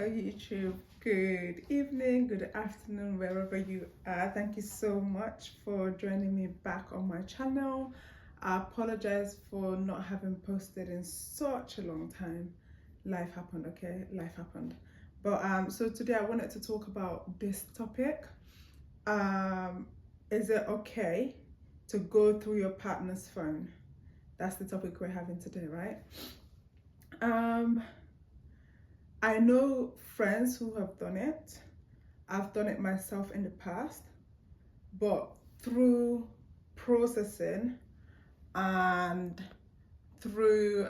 YouTube, good evening, good afternoon, wherever you are. Thank you so much for joining me back on my channel. I apologize for not having posted in such a long time. Life happened, okay? Life happened. But so today I wanted to talk about this topic. Is it okay to go through your partner's phone? That's the topic we're having today, right? I know friends who have done it. I've done it myself in the past, but through processing and through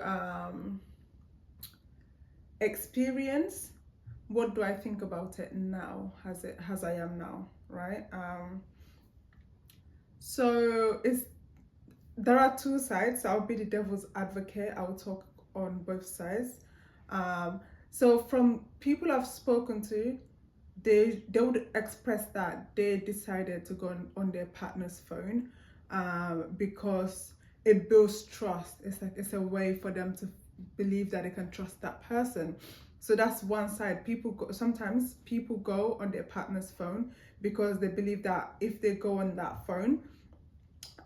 experience, what do I think about it now as I am now, right? So there are two sides. I'll be the devil's advocate. I'll talk on both sides. So from people I've spoken to, they would express that they decided to go on their partner's phone because it builds trust. It's like it's a way for them to believe that they can trust that person. So that's one side. Sometimes people go on their partner's phone because they believe that if they go on that phone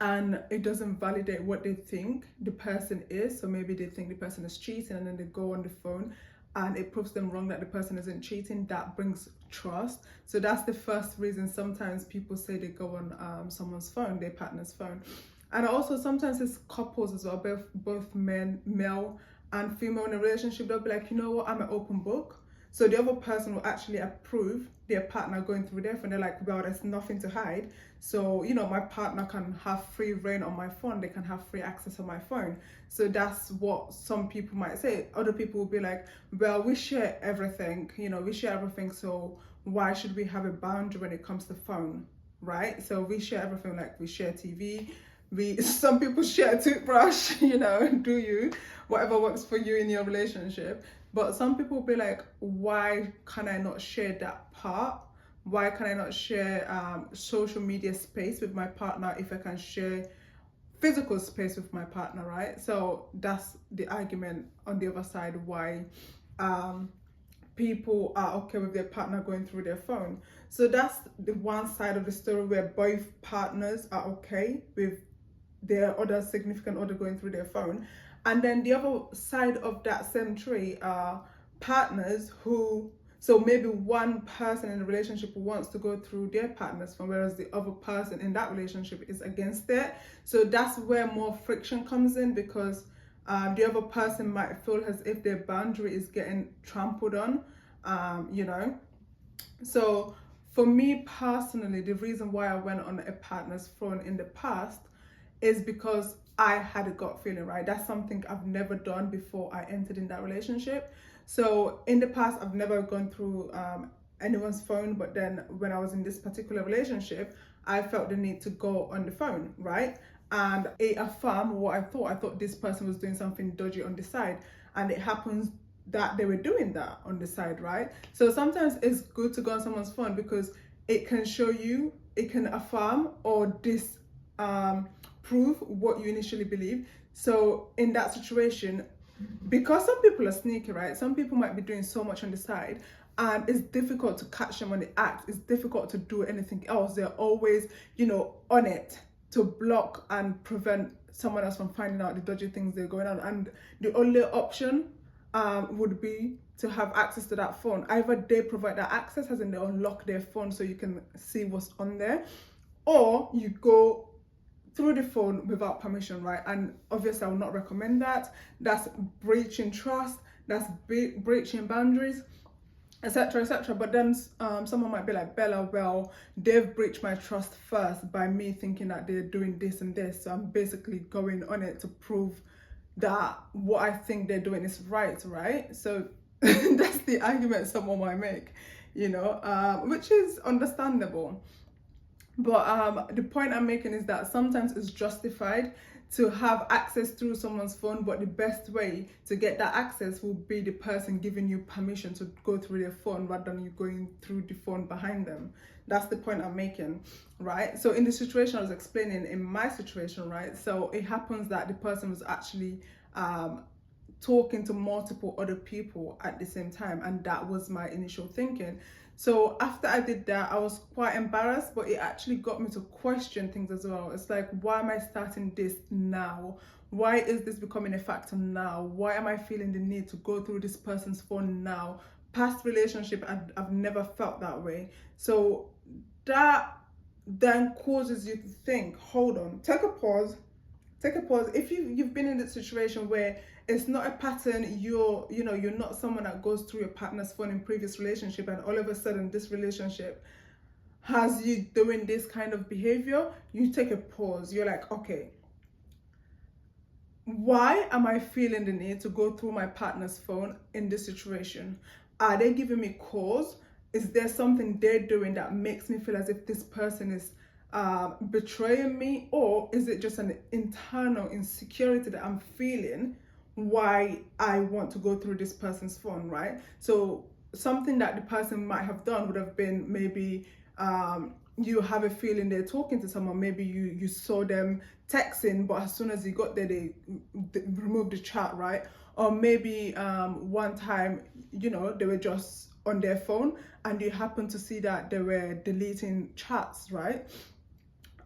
and it doesn't validate what they think the person is, so maybe they think the person is cheating and then they go on the phone and it proves them wrong that the person isn't cheating, that brings trust. So that's the first reason sometimes people say they go on someone's phone, their partner's phone. And also sometimes it's couples as well, both male and female in a relationship. They'll be like, you know what, I'm an open book. So the other person will actually approve their partner going through their phone. They're like, well, there's nothing to hide. So, my partner can have free reign on my phone. They can have free access on my phone. So that's what some people might say. Other people will be like, well, we share everything. We share everything. So why should we have a boundary when it comes to phone, right? So we share everything. Like we share TV. Some people share a toothbrush, do you, whatever works for you in your relationship. But some people will be like, why can I not share that part? Why can I not share social media space with my partner if I can share physical space with my partner, right? So that's the argument on the other side why people are okay with their partner going through their phone. So that's the one side of the story where both partners are okay with their other significant other going through their phone. And then the other side of that same tree are partners who, so maybe one person in the relationship wants to go through their partner's phone, whereas the other person in that relationship is against it. So that's where more friction comes in, because the other person might feel as if their boundary is getting trampled on, So for me personally, the reason why I went on a partner's phone in the past is because I had a gut feeling, right? That's something I've never done before I entered in that relationship. So in the past, I've never gone through anyone's phone, but then when I was in this particular relationship, I felt the need to go on the phone, right? And it affirmed what I thought. I thought this person was doing something dodgy on the side, and it happens that they were doing that on the side, right? So sometimes it's good to go on someone's phone because it can show you, it can affirm or prove what you initially believe. So in that situation, because some people are sneaky, right? Some people might be doing so much on the side and it's difficult to catch them on the act. It's difficult to do anything else. They're always, on it to block and prevent someone else from finding out the dodgy things that are going on. And the only option would be to have access to that phone. Either they provide that access, as in they unlock their phone so you can see what's on there, or you go through the phone without permission, right? And obviously I would not recommend that. That's breaching trust, that's breaching boundaries, etc, etc. But then someone might be like, Bella, well, they've breached my trust first by me thinking that they're doing this and this, so I'm basically going on it to prove that what I think they're doing is right? So that's the argument someone might make, which is understandable. But the point I'm making is that sometimes it's justified to have access through someone's phone, but the best way to get that access will be the person giving you permission to go through their phone rather than you going through the phone behind them. That's the point I'm making, right? So in the situation I was explaining, in my situation, right? So it happens that the person was actually talking to multiple other people at the same time, and that was my initial thinking. So after I did that, I was quite embarrassed, but it actually got me to question things as well. It's like, why am I starting this now? Why is this becoming a factor now? Why am I feeling the need to go through this person's phone now? Past relationship, I've never felt that way. So that then causes you to think, hold on, take a pause. If you've been in this situation where it's not a pattern, you're not someone that goes through your partner's phone in previous relationship, and all of a sudden this relationship has you doing this kind of behavior, you take a pause. You're like, okay, why am I feeling the need to go through my partner's phone in this situation? Are they giving me cause? Is there something they're doing that makes me feel as if this person is betraying me? Or is it just an internal insecurity that I'm feeling why I want to go through this person's phone, right? So something that the person might have done would have been maybe you have a feeling they're talking to someone. Maybe you saw them texting, but as soon as you got there, they removed the chat, right? Or maybe one time, they were just on their phone and you happen to see that they were deleting chats, right?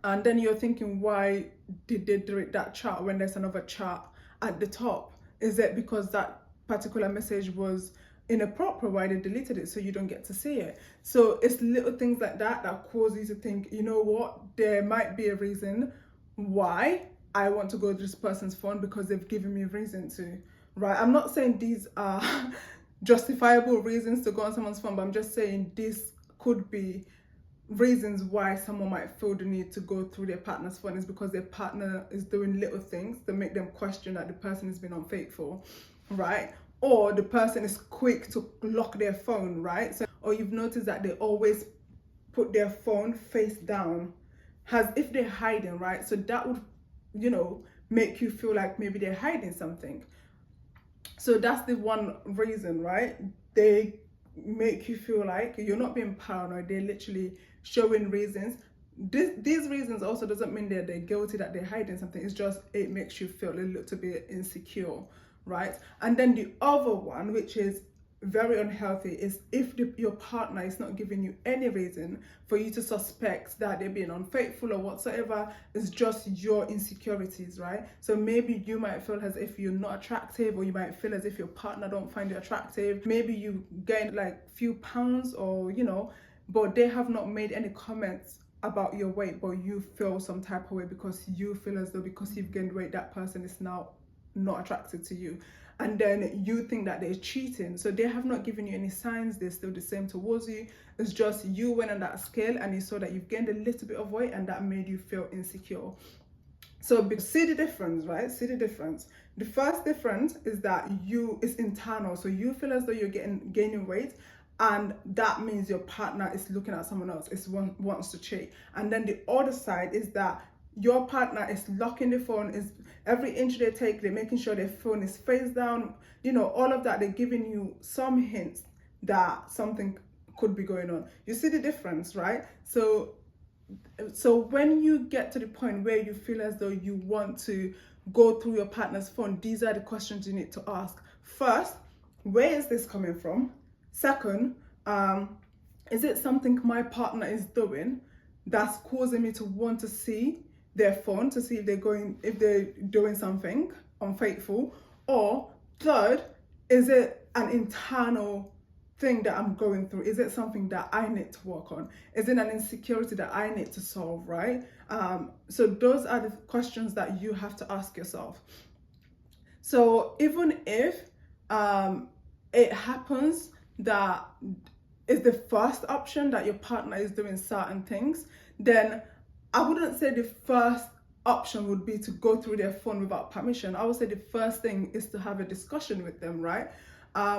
And then you're thinking, why did they delete that chat when there's another chat at the top? Is it because that particular message was inappropriate, why they deleted it, so you don't get to see it? So it's little things like that that cause you to think, you know what, there might be a reason why I want to go to this person's phone, because they've given me a reason to, right? I'm not saying these are justifiable reasons to go on someone's phone, but I'm just saying this could be reasons why someone might feel the need to go through their partner's phone, is because their partner is doing little things that make them question that the person has been unfaithful, right? Or the person is quick to lock their phone, right? So, or you've noticed that they always put their phone face down, as if they're hiding, right? So that would, make you feel like maybe they're hiding something. So that's the one reason, right? They make you feel like you're not being paranoid. They're literally showing reasons. These reasons also doesn't mean that they're guilty, that they're hiding something. It's just, it makes you feel a little bit insecure, right? And then the other one, which is very unhealthy, is if your partner is not giving you any reason for you to suspect that they're being unfaithful or whatsoever. It's just your insecurities, right? So maybe you might feel as if you're not attractive, or you might feel as if your partner don't find you attractive. Maybe you gain like few pounds, or but they have not made any comments about your weight, but you feel some type of way because you feel as though because you've gained weight, that person is now not attracted to you. And then you think that they're cheating. So they have not given you any signs, they're still the same towards you. It's just you went on that scale and you saw that you've gained a little bit of weight, and that made you feel insecure. So see the difference, right? See the difference. The first difference is that it's internal. So you feel as though you're gaining weight, and that means your partner is looking at someone else, wants to cheat. And then the other side is that your partner is locking the phone, is every inch they take, they're making sure their phone is face down, all of that. They're giving you some hints that something could be going on. You see the difference, right? So when you get to the point where you feel as though you want to go through your partner's phone, these are the questions you need to ask. First, where is this coming from? Second, is it something my partner is doing that's causing me to want to see their phone, to see if they're doing something unfaithful? Or third, is it an internal thing that I'm going through? Is it something that I need to work on? Is it an insecurity that I need to solve, right? So those are the questions that you have to ask yourself. So even if it happens that is the first option, that your partner is doing certain things, then I wouldn't say the first option would be to go through their phone without permission. I would say the first thing is to have a discussion with them, right?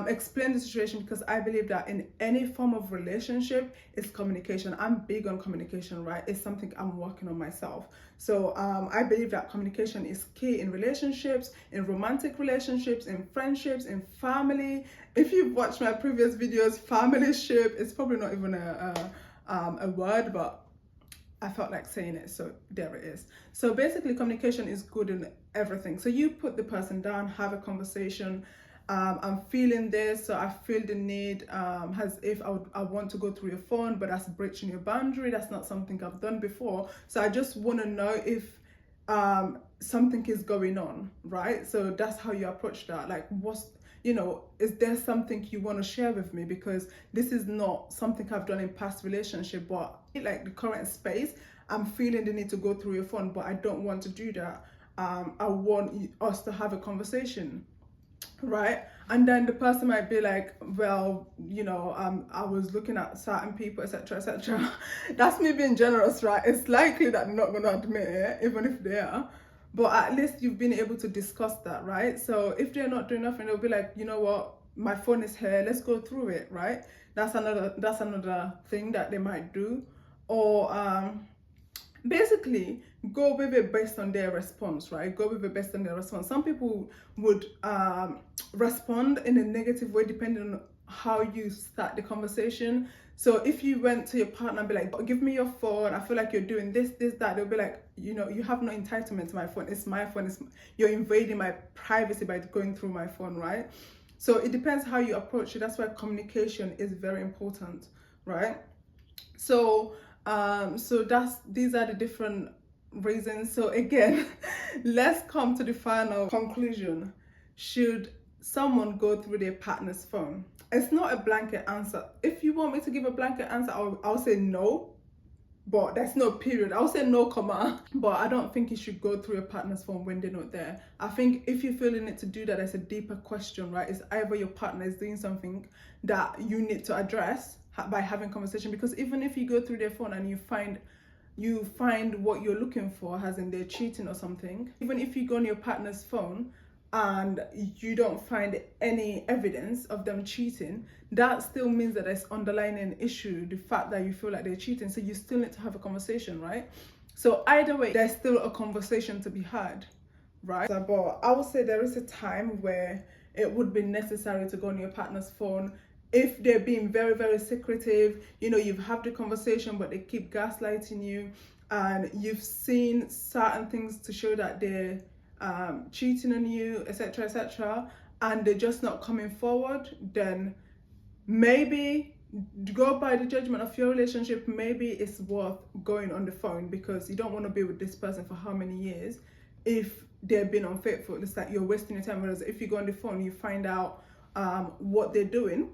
Explain the situation, because I believe that in any form of relationship, it's communication. I'm big on communication, right? It's something I'm working on myself. So I believe that communication is key in relationships, in romantic relationships, in friendships, in family. If you've watched my previous videos, familyship is probably not even a word, but I felt like saying it, so there it is. So basically, communication is good in everything. So you put the person down, have a conversation. I'm feeling this, so I feel the need, as if I want to go through your phone, but that's breaching your boundary. That's not something I've done before. So I just want to know if something is going on, right? So that's how you approach that. Like, is there something you want to share with me? Because this is not something I've done in past relationship, but like the current space, I'm feeling the need to go through your phone, but I don't want to do that. I want us to have a conversation, right? And then the person might be like, well, I was looking at certain people, etc., etc. That's me being generous, right? It's likely that they're not going to admit it, even if they are. But at least you've been able to discuss that, right? So if they're not doing nothing, they'll be like, you know what, my phone is here, let's go through it, right? That's another thing that they might do. Or basically go with it based on their response, right? Go with it based on their response. Some people would respond in a negative way depending on how you start the conversation. So if you went to your partner and be like, give me your phone, I feel like you're doing this, that, they'll be like, you have no entitlement to my phone. It's my phone. You're invading my privacy by going through my phone, right? So it depends how you approach it. That's why communication is very important, right? So these are the different reasons. So again, let's come to the final conclusion. Should someone go through their partner's phone? It's not a blanket answer. If you want me to give a blanket answer, I'll say no, but there's no period. I'll say no, comma, but I don't think you should go through your partner's phone when they're not there. I think if you're feeling it to do that, there's a deeper question, right? It's either your partner is doing something that you need to address by having conversation, because even if you go through their phone and you find what you're looking for, as in they're cheating or something, even if you go on your partner's phone and you don't find any evidence of them cheating, that still means that there's underlying an issue, the fact that you feel like they're cheating. So you still need to have a conversation, right? So either way, there's still a conversation to be had, right? But I would say there is a time where it would be necessary to go on your partner's phone if they're being very, very secretive. You've had the conversation, but they keep gaslighting you, and you've seen certain things to show that they're cheating on you, etc., etc., and they're just not coming forward, then maybe go by the judgment of your relationship. Maybe it's worth going on the phone, because you don't want to be with this person for how many years if they've been unfaithful. It's like you're wasting your time. Whereas if you go on the phone, you find out what they're doing,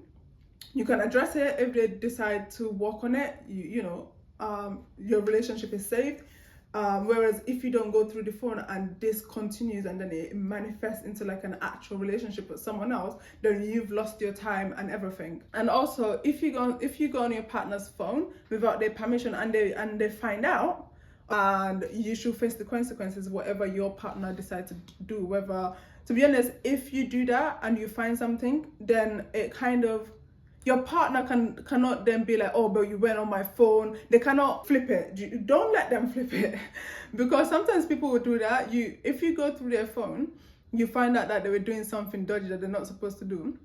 you can address it. If they decide to work on it, your relationship is saved. Whereas if you don't go through the phone and this continues and then it manifests into like an actual relationship with someone else, then you've lost your time and everything. And also, if you go on your partner's phone without their permission and they find out, and you should face the consequences, whatever your partner decides to do. Whether, to be honest, if you do that and you find something, then it kind of, your partner cannot then be like, oh, but you went on my phone. They cannot flip it. Don't let them flip it. Because sometimes people will do that. If you go through their phone, you find out that they were doing something dodgy that they're not supposed to do,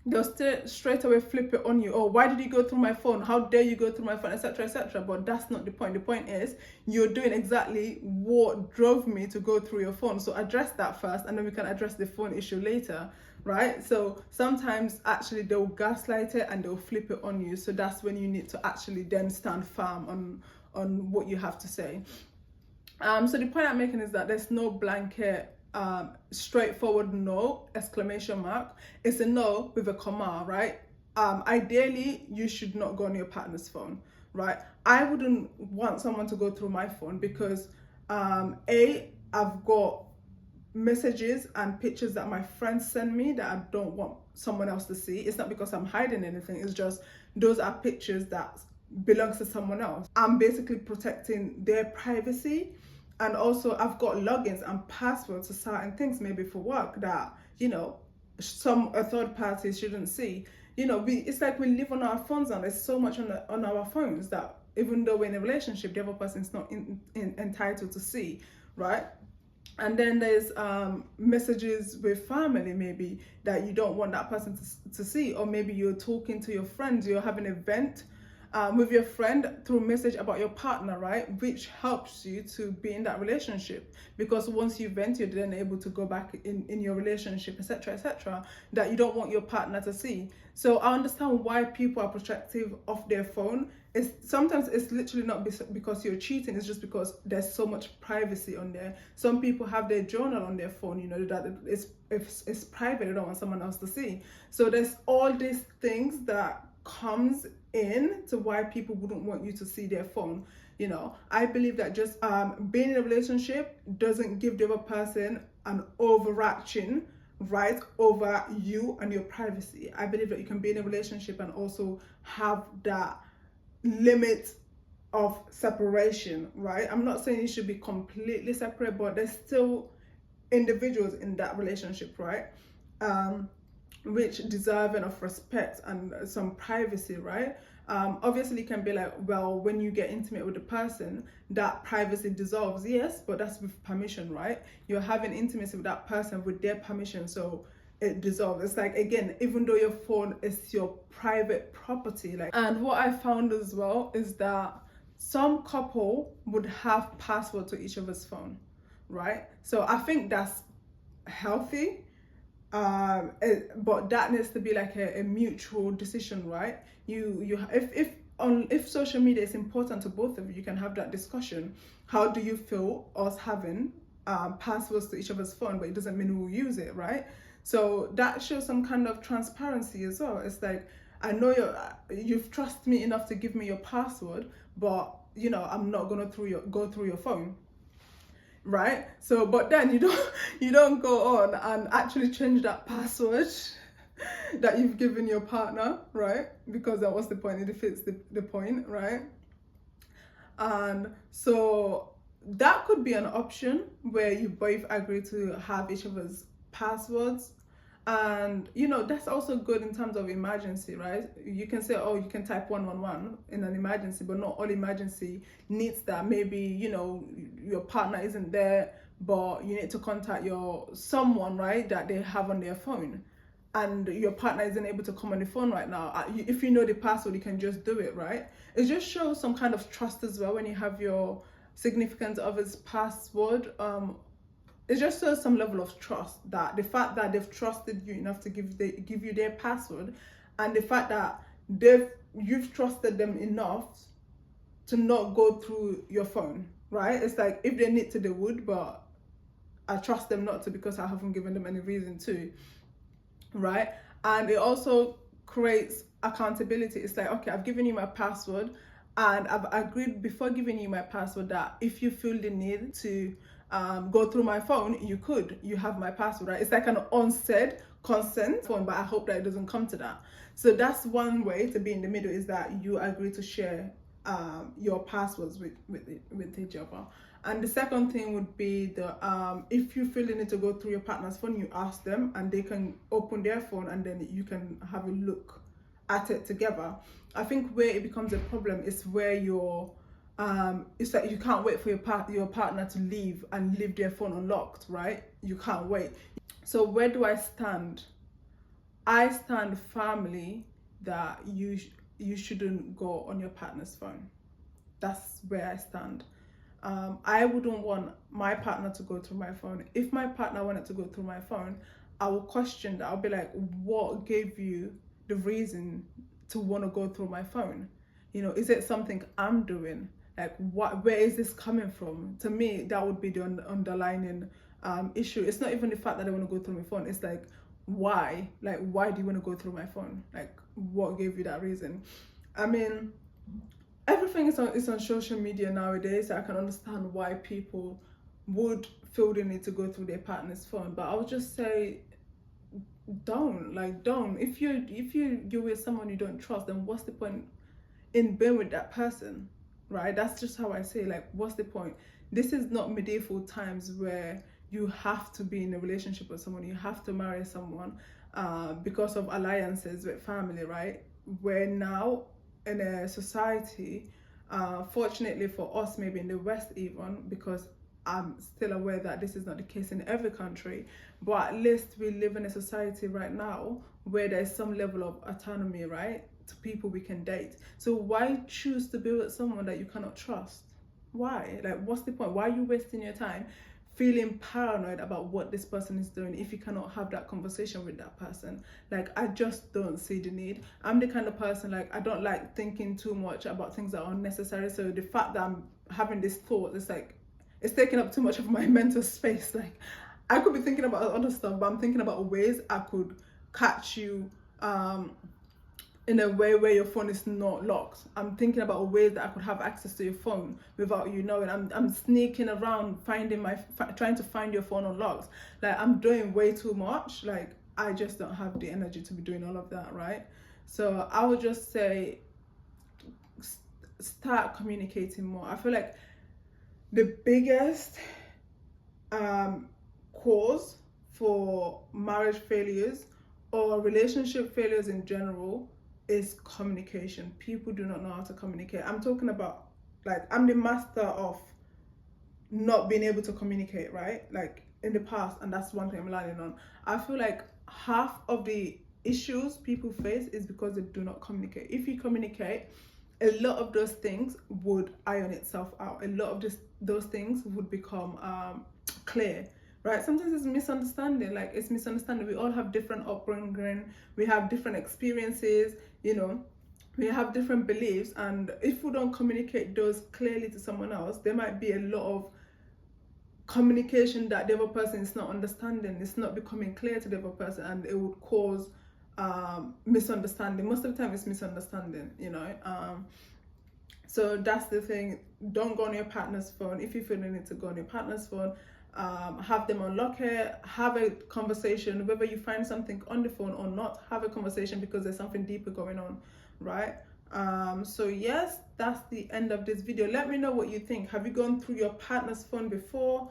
they'll straight away flip it on you. Oh, why did you go through my phone? How dare you go through my phone, etc., etc. But that's not the point. The point is you're doing exactly what drove me to go through your phone. So address that first, and then we can address the phone issue later, right? So sometimes actually they'll gaslight it and they'll flip it on you. So that's when you need to actually then stand firm on what you have to say. So the point I'm making is that there's no blanket straightforward no exclamation mark. It's a no with a comma, right? Ideally you should not go on your partner's phone, right? I wouldn't want someone to go through my phone because I've got messages and pictures that my friends send me that I don't want someone else to see. It's not because I'm hiding anything, it's just those are pictures that belongs to someone else. I'm basically protecting their privacy. And also I've got logins and passwords to certain things, maybe for work, that a third party shouldn't see. It's like we live on our phones, and there's so much on our phones that even though we're in a relationship, the other person's not entitled to see, right? And then there's messages with family, maybe, that you don't want that person to see. Or maybe you're talking to your friends, you're having an event, with your friend through message about your partner, right? Which helps you to be in that relationship, because once you vent, you're then able to go back in your relationship, etc., etc., that you don't want your partner to see. So I understand why people are protective of their phone. Sometimes it's literally not because you're cheating, it's just because there's so much privacy on there. Some people have their journal on their phone, you know, that it's private, they don't want someone else to see. So there's all these things that comes in to why people wouldn't want you to see their phone. You know, I believe that just being in a relationship doesn't give the other person an overarching right over you and your privacy. I believe that you can be in a relationship and also have that limit of separation, right? I'm not saying you should be completely separate, but there's still individuals in that relationship, right? Which deserving of respect and some privacy, right? Obviously, it can be like, well, when you get intimate with the person, that privacy dissolves, yes, but that's with permission, right? You're having intimacy with that person with their permission, so it dissolves. It's like, again, even though your phone is your private property, like, and what I found as well is that some couple would have password to each other's phone, right? So I think that's healthy, but that needs to be like a mutual decision, right? If social media is important to both of you, you can have that discussion. How do you feel us having passwords to each other's phone, but it doesn't mean we'll use it, right? So that shows some kind of transparency as well. It's like, I know you've trusted me enough to give me your password, but you know, I'm not gonna go through your phone, right? So, but then you don't go on and actually change that password that you've given your partner, right? Because that was the point, it defeats the point, right? And so that could be an option where you both agree to have each other's passwords. And you know, that's also good in terms of emergency, right? You can say, oh, you can type 111 in an emergency, but not all emergency needs that. Maybe, you know, your partner isn't there, but you need to contact someone, right, that they have on their phone, and your partner isn't able to come on the phone right now. If you know the password, you can just do it, right? It just shows some kind of trust as well when you have your significant other's password. It just shows some level of trust, that the fact that they've trusted you enough to give you their password, and the fact that you've trusted them enough to not go through your phone, right? It's like, if they need to, they would, but I trust them not to because I haven't given them any reason to, right? And it also creates accountability. It's like, okay, I've given you my password, and I've agreed before giving you my password that if you feel the need to go through my phone, you have my password, right? It's like an unsaid consent phone, but I hope that it doesn't come to that. So that's one way to be in the middle, is that you agree to share your passwords with each other. And the second thing would be if you feel the need to go through your partner's phone, you ask them and they can open their phone, and then you can have a look at it together. I think where it becomes a problem is where it's like you can't wait for your partner to leave and leave their phone unlocked, right? You can't wait. So where do I stand? I stand firmly that you shouldn't go on your partner's phone. That's where I stand. I wouldn't want my partner to go through my phone. If my partner wanted to go through my phone, I will question that. I'll be like, what gave you the reason to want to go through my phone? You know, is it something I'm doing? Like, where is this coming from? To me, that would be the underlying issue. It's not even the fact that I want to go through my phone. It's like, why? Like, why do you want to go through my phone? Like, what gave you that reason? I mean, everything is on social media nowadays. So I can understand why people would feel the need to go through their partner's phone. But I would just say, don't. If you're with someone you don't trust, then what's the point in being with that person? Right? That's just how I say, like, what's the point? This is not medieval times where you have to be in a relationship with someone, you have to marry someone because of alliances with family, right? We're now in a society, fortunately for us, maybe in the West even, because I'm still aware that this is not the case in every country, but at least we live in a society right now where there's some level of autonomy, right? to people we can date. So why choose to be with someone that you cannot trust? Why? Like, what's the point? Why are you wasting your time feeling paranoid about what this person is doing if you cannot have that conversation with that person? Like, I just don't see the need. I'm the kind of person, like, I don't like thinking too much about things that are unnecessary. So the fact that I'm having this thought, it's like, it's taking up too much of my mental space. Like, I could be thinking about other stuff, but I'm thinking about ways I could catch you in a way where your phone is not locked. I'm thinking about ways that I could have access to your phone without you knowing. I'm sneaking around trying to find your phone unlocked. Like, I'm doing way too much. Like, I just don't have the energy to be doing all of that, right? So I would just say start communicating more. I feel like the biggest cause for marriage failures or relationship failures in general is communication. People do not know how to communicate. I'm talking about, like, I'm the master of not being able to communicate, right? Like, in the past, and that's one thing I'm learning on. I feel like half of the issues people face is because they do not communicate. If you communicate, a lot of those things would iron itself out. A lot of those things would become clear, right? Sometimes it's misunderstanding. Like, it's misunderstanding. We all have different upbringing, we have different experiences, you know, we have different beliefs, and if we don't communicate those clearly to someone else, there might be a lot of communication that the other person is not understanding. It's not becoming clear to the other person, and it would cause misunderstanding. Most of the time it's misunderstanding, you know. So that's the thing. Don't go on your partner's phone. If you feel the need to go on your partner's phone, have them unlock it, have a conversation. Whether you find something on the phone or not, have a conversation, because there's something deeper going on, right? So yes, that's the end of this video. Let me know what you think. Have you gone through your partner's phone before?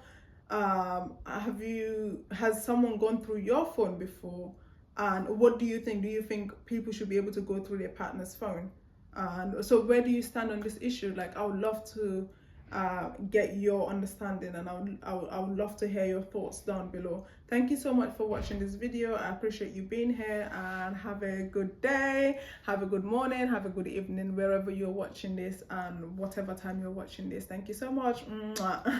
Has someone gone through your phone before? And what do you think? Do you think people should be able to go through their partner's phone? And so where do you stand on this issue? Like, I would love to get your understanding, and I would love to hear your thoughts down below. Thank you so much for watching this video. I appreciate you being here, and have a good day, have a good morning, have a good evening, wherever you're watching this and whatever time you're watching this. Thank you so much. Mwah.